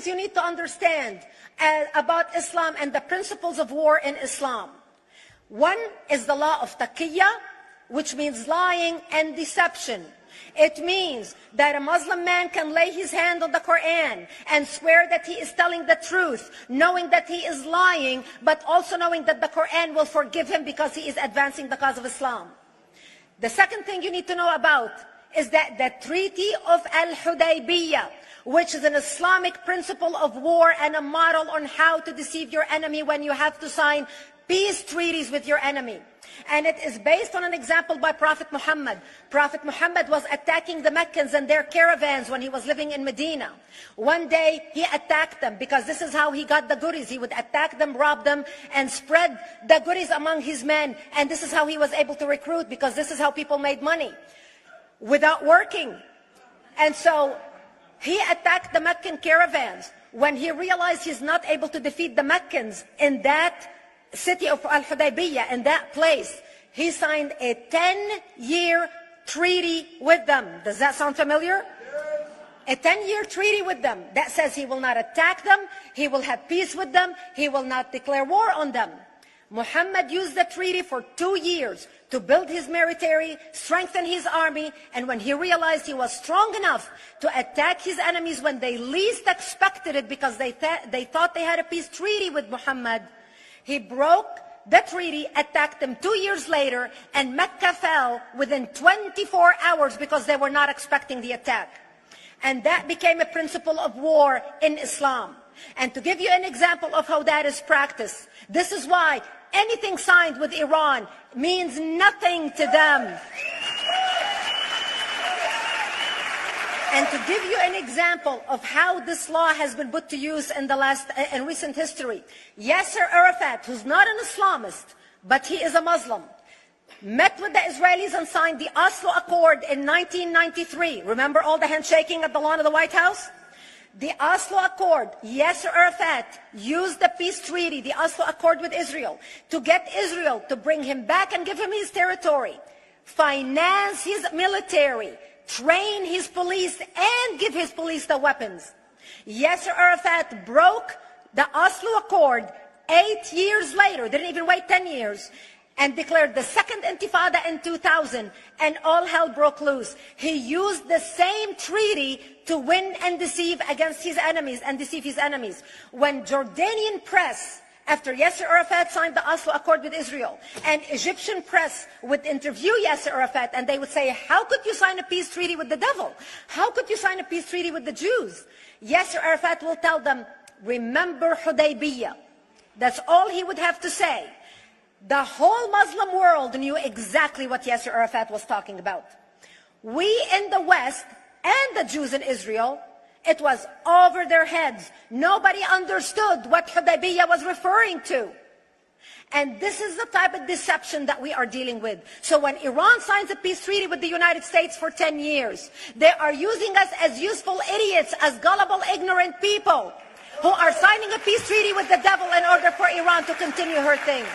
things you need to understand about Islam and the principles of war in Islam. One is the law of taqiyya, which means lying and deception. It means that a Muslim man can lay his hand on the Quran and swear that he is telling the truth, knowing that he is lying, but also knowing that the Quran will forgive him because he is advancing the cause of Islam. The second thing you need to know about is that the Treaty of Al-Hudaybiyah, which is an Islamic principle of war and a model on how to deceive your enemy when you have to sign peace treaties with your enemy. And it is based on an example by Prophet Muhammad. Prophet Muhammad was attacking the Meccans and their caravans when he was living in Medina. One day he attacked them because this is how he got the goodies. He would attack them, rob them, and spread the goodies among his men. And this is how he was able to recruit, because this is how people made money without working. And so he attacked the Meccan caravans. When he realized he's not able to defeat the Meccans in that city of Al-Hudaybiyah, in that place, he signed a 10-year treaty with them. Does that sound familiar? A 10-year treaty with them that says he will not attack them, he will have peace with them, he will not declare war on them. Muhammad used the treaty for 2 years to build his military, strengthen his army, and when he realized he was strong enough to attack his enemies when they least expected it, because they thought they had a peace treaty with Muhammad, he broke the treaty, attacked them 2 years later, and Mecca fell within 24 hours because they were not expecting the attack. And that became a principle of war in Islam. And to give you an example of how that is practiced, this is why anything signed with Iran means nothing to them. And to give you an example of how this law has been put to use in recent history, Yasser Arafat, who's not an Islamist, but he is a Muslim, met with the Israelis and signed the Oslo Accord in 1993. Remember all the handshaking at the lawn of the White House? The Oslo Accord, Yasser Arafat used the peace treaty, the Oslo Accord with Israel, to get Israel to bring him back and give him his territory, finance his military, train his police, and give his police the weapons. Yasser Arafat broke the Oslo Accord 8 years later, didn't even wait 10 years, and declared the second intifada in 2000, and all hell broke loose. He used the same treaty to win and deceive against his enemies and deceive his enemies. When Jordanian press, after Yasser Arafat signed the Oslo Accord with Israel, and Egyptian press would interview Yasser Arafat, and they would say, how could you sign a peace treaty with the devil? How could you sign a peace treaty with the Jews? Yasser Arafat will tell them, remember Hudaybiyah. That's all he would have to say. The whole Muslim world knew exactly what Yasser Arafat was talking about. We in the West and the Jews in Israel, it was over their heads. Nobody understood what Hudaybiyah was referring to. And this is the type of deception that we are dealing with. So when Iran signs a peace treaty with the United States for 10 years, they are using us as useful idiots, as gullible, ignorant people who are signing a peace treaty with the devil in order for Iran to continue her thing.